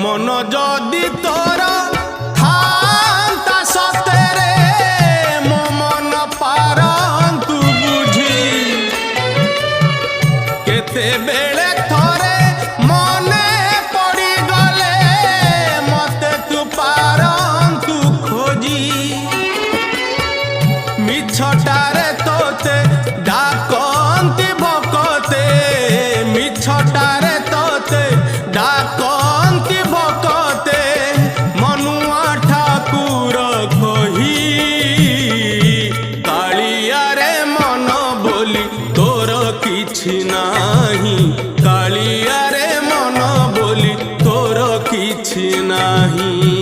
मन जदि तोर थांता सतेरे मो मन पारंतु बुझी केते बेले थोरे मने पड़ी गले मते तू पारंतु खोजी मिछटारे तोते डाकंती भकते मिछटारे तोते डाकंती भकते मनुआ ठाकुर कही कालिया रे मन बोली तोर किछि नाही कालिया रे मन बोली तोर किछि नाही।